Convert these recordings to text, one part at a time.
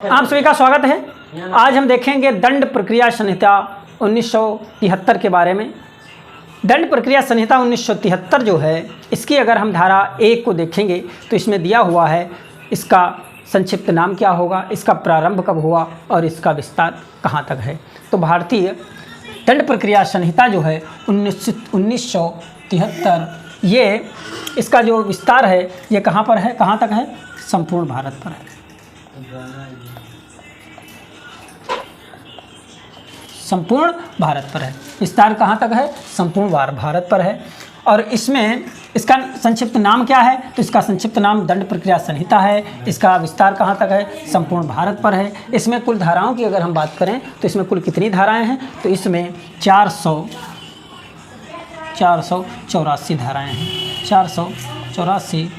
आप सभी का स्वागत है। आज हम देखेंगे दंड प्रक्रिया संहिता 1973 के बारे में। दंड प्रक्रिया संहिता 1973 जो है, इसकी अगर हम धारा 1 को देखेंगे तो इसमें दिया हुआ है इसका संक्षिप्त नाम क्या होगा, इसका प्रारंभ कब हुआ और इसका विस्तार कहाँ तक है। तो भारतीय दंड प्रक्रिया संहिता जो है 1973, ये इसका जो विस्तार है ये कहाँ पर है, कहाँ तक है, संपूर्ण भारत पर है। संपूर्ण भारत पर है। विस्तार कहाँ तक है, संपूर्ण भारत पर है। और इसमें इसका संक्षिप्त नाम क्या है, तो इसका संक्षिप्त नाम दंड प्रक्रिया संहिता है। इसका विस्तार कहाँ तक है, संपूर्ण भारत पर है। इसमें कुल धाराओं की अगर हम बात करें तो इसमें कुल कितनी धाराएं हैं, तो इसमें 484 धाराएं हैं। 484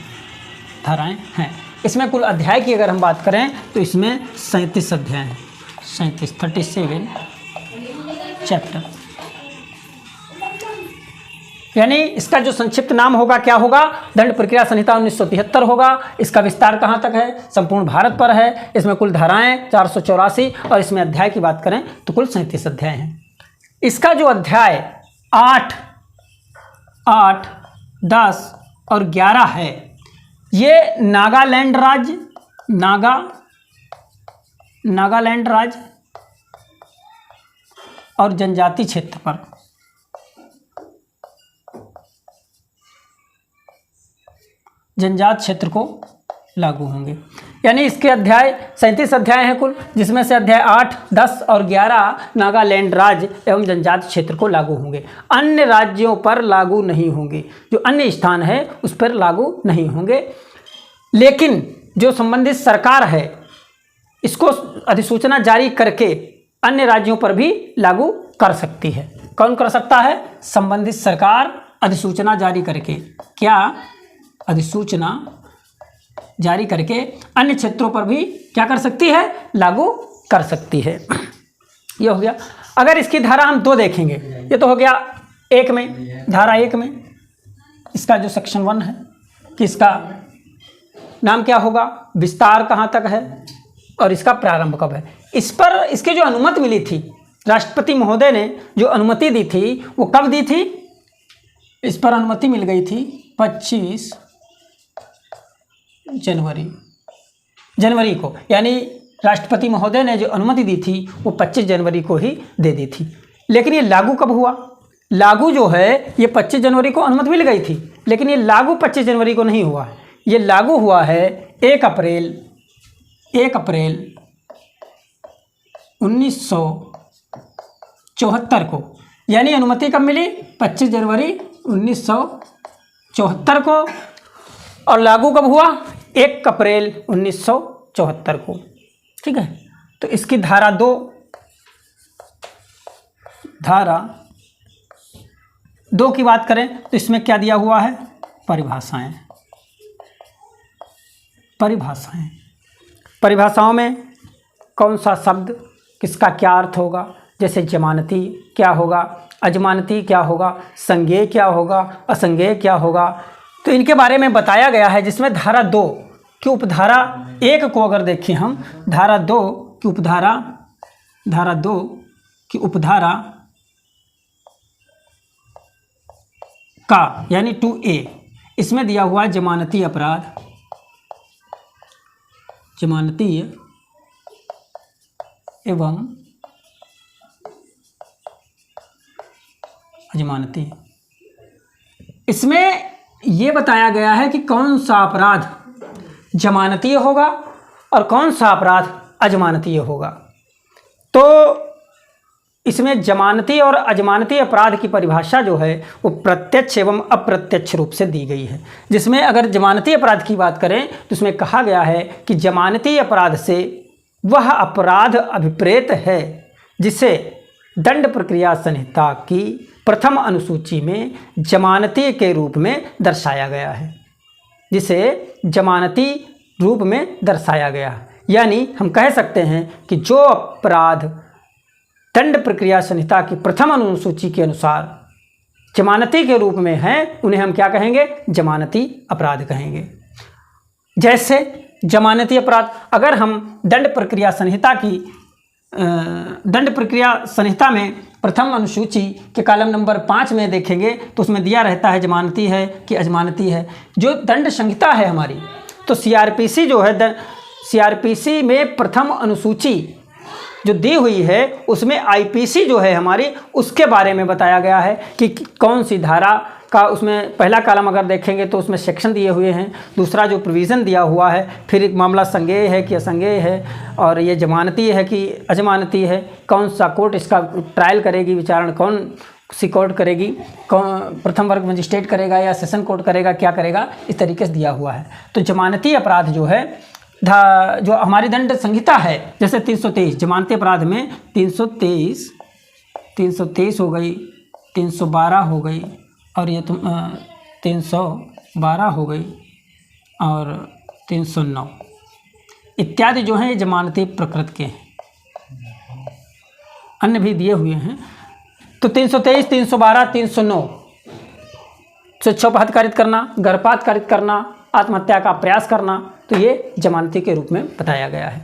धाराएं हैं। इसमें कुल अध्याय की अगर हम बात करें तो इसमें 37 अध्याय हैं। 37 चैप्टर, यानी इसका जो संक्षिप्त नाम होगा क्या होगा, दंड प्रक्रिया संहिता 1973 होगा। इसका विस्तार कहाँ तक है, संपूर्ण भारत पर है। इसमें कुल धाराएं 484 और इसमें अध्याय की बात करें तो कुल 37 अध्याय हैं। इसका जो अध्याय 8, 10 और 11 है, ये नागालैंड राज्य और जनजाति क्षेत्र पर जनजात क्षेत्र को लागू होंगे। यानी इसके अध्याय 37 अध्याय हैं कुल, जिसमें से अध्याय 8, 10 और 11 नागालैंड राज्य एवं जनजात क्षेत्र को लागू होंगे। अन्य राज्यों पर लागू नहीं होंगे, जो अन्य स्थान है उस पर लागू नहीं होंगे। लेकिन जो संबंधित सरकार है इसको अधिसूचना जारी करके अन्य राज्यों पर भी लागू कर सकती है। कौन कर सकता है, संबंधित सरकार अधिसूचना जारी करके, क्या अधिसूचना जारी करके अन्य क्षेत्रों पर भी क्या कर सकती है, लागू कर सकती है। ये हो गया। अगर इसकी धारा हम 2 देखेंगे, ये तो हो गया 1 में, धारा 1 में इसका जो सेक्शन 1 है कि इसका नाम क्या होगा, विस्तार कहाँ तक है और इसका प्रारंभ कब है। इस पर इसकी जो अनुमति मिली थी, राष्ट्रपति महोदय ने जो अनुमति दी थी वो कब दी थी, इस पर अनुमति मिल गई थी 25 जनवरी को। यानी राष्ट्रपति महोदय ने जो अनुमति दी थी वो 25 जनवरी को ही दे दी थी। लेकिन ये लागू कब हुआ, लागू जो है ये 25 जनवरी को अनुमति मिल गई थी, लेकिन ये लागू 25 जनवरी को नहीं हुआ। ये लागू हुआ है 1 अप्रैल 1974 को। यानी अनुमति कब मिली, 25 जनवरी 1974 को, और लागू कब हुआ, 1 अप्रैल 1974 को। ठीक है। तो इसकी धारा 2 की बात करें तो इसमें क्या दिया हुआ है, परिभाषाओं में कौन सा शब्द किसका क्या अर्थ होगा, जैसे जमानती क्या होगा, अजमानती क्या होगा, संज्ञेय क्या होगा, असंज्ञेय क्या होगा, तो इनके बारे में बताया गया है। जिसमें धारा 2 की उपधारा 1 को अगर देखें हम, धारा 2 की उपधारा का यानी 2A, इसमें दिया हुआ है जमानती अपराध, जमानतीय एवं अजमानती। इसमें ये बताया गया है कि कौन सा अपराध जमानतीय होगा और कौन सा अपराध अजमानतीय होगा। तो इसमें जमानती और अजमानती अपराध की परिभाषा जो है वो प्रत्यक्ष एवं अप्रत्यक्ष रूप से दी गई है। जिसमें अगर जमानती अपराध की बात करें तो इसमें कहा गया है कि जमानती अपराध से वह अपराध अभिप्रेत है जिसे दंड प्रक्रिया संहिता की प्रथम अनुसूची में जमानती के रूप में दर्शाया गया है, जिसे जमानती रूप में दर्शाया गया है। यानी हम कह सकते हैं कि जो अपराध दंड प्रक्रिया संहिता की प्रथम अनुसूची के अनुसार जमानती के रूप में हैं उन्हें हम क्या कहेंगे, जमानती अपराध कहेंगे। जैसे जमानती अपराध, अगर हम दंड प्रक्रिया संहिता में प्रथम अनुसूची के कॉलम नंबर 5 में देखेंगे तो उसमें दिया रहता है जमानती है कि अजमानती है। जो दंड संहिता है हमारी, तो सीआरपीसी जो है, सीआरपीसी में प्रथम अनुसूची जो दी हुई है उसमें आईपीसी जो है हमारी, उसके बारे में बताया गया है कि कौन सी धारा का, उसमें पहला कॉलम अगर देखेंगे तो उसमें सेक्शन दिए हुए हैं, दूसरा जो प्रोविज़न दिया हुआ है, फिर एक मामला संज्ञेय है कि असंज्ञेय है, और ये जमानती है कि अजमानती है, कौन सा कोर्ट इसका ट्रायल करेगी, विचारण कौन सी कोर्ट करेगी, कौन प्रथम वर्ग मजिस्ट्रेट करेगा या सेशन कोर्ट करेगा, क्या करेगा, इस तरीके से दिया हुआ है। तो जमानती अपराध जो है जो हमारी दंड संहिता है, जैसे 323 जमानती अपराध में 323 हो गई, 312 हो गई, और ये 312 हो गई, और 309 इत्यादि जो हैं ये जमानती प्रकृति के हैं। अन्य भी दिए हुए हैं। तो 323, 312, 309 स्वेच्छोपहत कारित करना, गर्भपात कारित करना, आत्महत्या का प्रयास करना, तो ये जमानती के रूप में बताया गया है।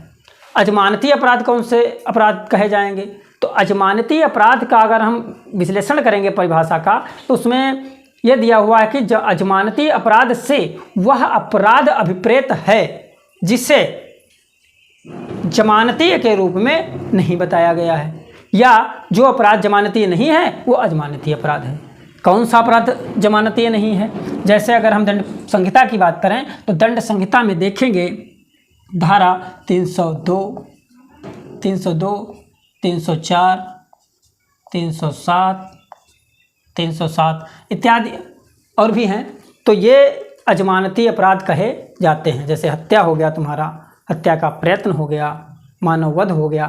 अजमानती अपराध कौन से अपराध कहे जाएंगे? तो अजमानती अपराध का अगर हम विश्लेषण करेंगे परिभाषा का, तो उसमें यह दिया हुआ है कि अजमानती अपराध से वह अपराध अभिप्रेत है जिसे जमानती के रूप में नहीं बताया गया है, या जो अपराध जमानती नहीं है वो अजमानती अपराध है। कौन सा अपराध जमानती नहीं है? जैसे अगर हम दंड संहिता की बात करें तो दंड संहिता में देखेंगे धारा 302, 304, 307 इत्यादि और भी हैं। तो ये अजमानती अपराध कहे जाते हैं। जैसे हत्या हो गया तुम्हारा, हत्या का प्रयत्न हो गया, मानववध हो गया।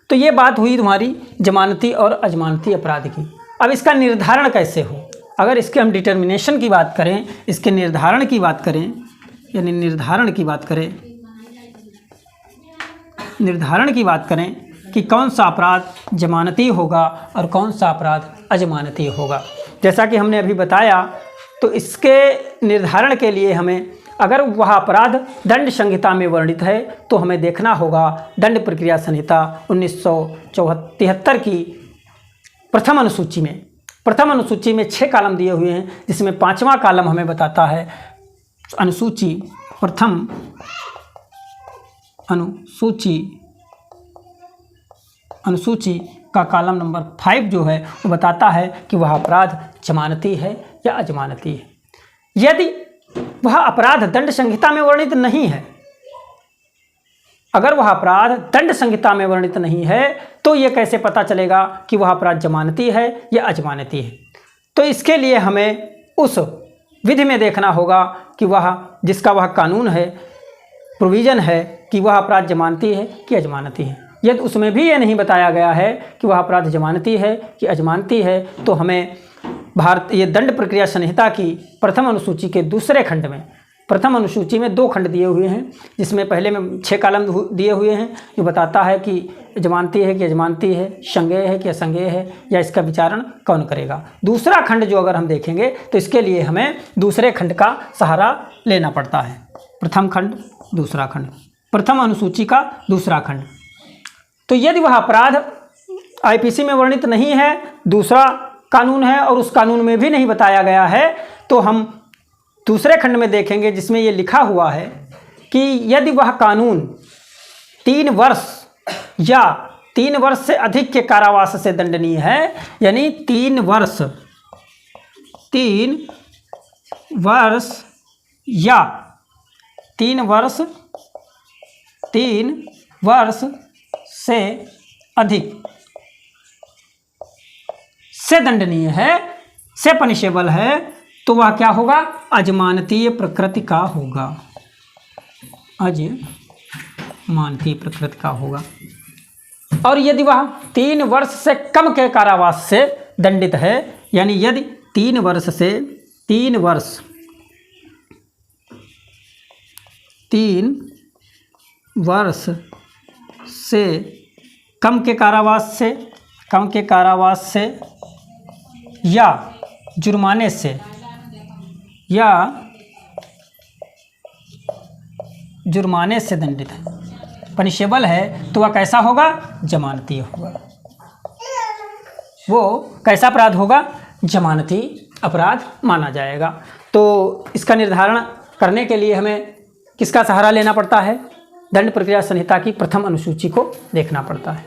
तो ये बात हुई तुम्हारी जमानती और अजमानती अपराध की। अब इसका निर्धारण कैसे हो? अगर इसके हम डिटर्मिनेशन की बात करें, इसके निर्धारण की बात करें, यानी निर्धारण की बात करें कि कौन सा अपराध जमानती होगा और कौन सा अपराध अजमानती होगा। जैसा कि हमने अभी बताया, तो इसके निर्धारण के लिए हमें, अगर वह अपराध दंड संहिता में वर्णित है तो हमें देखना होगा दंड प्रक्रिया संहिता 1973 की प्रथम अनुसूची में 6 कॉलम दिए हुए हैं, जिसमें 5वां कॉलम हमें बताता है प्रथम अनुसूची का कॉलम नंबर 5 जो है वो बताता है कि वह अपराध जमानती है या अजमानती है। यदि वह अपराध दंड संहिता में वर्णित नहीं है, अगर वह अपराध दंड संहिता में वर्णित नहीं है तो ये कैसे पता चलेगा कि वह अपराध जमानती है या अजमानती है? तो इसके लिए हमें उस विधि में देखना होगा कि जिसका वह कानून है, प्रोविज़न है कि वह अपराध जमानती है कि अजमानती है। यदि उसमें भी ये नहीं बताया गया है कि वह अपराध जमानती है कि अजमानती है, तो हमें भारतीय दंड प्रक्रिया संहिता की प्रथम अनुसूची के दूसरे खंड में, प्रथम अनुसूची में 2 खंड दिए हुए हैं, जिसमें पहले में 6 कॉलम दिए हुए हैं जो बताता है कि जमानती है कि अजमानती है, संज्ञेय है कि असंज्ञेय है, या इसका विचारण कौन करेगा। दूसरा खंड जो अगर हम देखेंगे तो इसके लिए हमें दूसरे खंड का सहारा लेना पड़ता है। प्रथम खंड, दूसरा खंड, प्रथम अनुसूची का दूसरा खंड। तो यदि वह अपराध आईपीसी में वर्णित नहीं है, दूसरा कानून है और उस कानून में भी नहीं बताया गया है, तो हम दूसरे खंड में देखेंगे जिसमें ये लिखा हुआ है कि यदि वह कानून 3 वर्ष या 3 वर्ष से अधिक के कारावास से दंडनीय है, यानी 3 वर्ष या 3 वर्ष से अधिक से दंडनीय है, से पनिशेबल है, तो वह क्या होगा? अजमानतीय प्रकृति का होगा, अजमानतीय प्रकृति का होगा। और यदि वह 3 वर्ष से कम के कारावास से दंडित है, यानी यदि 3 वर्ष से कम के कारावास से या जुर्माने से या जुर्माने से दंडित है, पनिशेबल है, तो वह कैसा होगा? जमानती होगा। वो कैसा अपराध होगा? जमानती अपराध माना जाएगा। तो इसका निर्धारण करने के लिए हमें किसका सहारा लेना पड़ता है? दंड प्रक्रिया संहिता की प्रथम अनुसूची को देखना पड़ता है।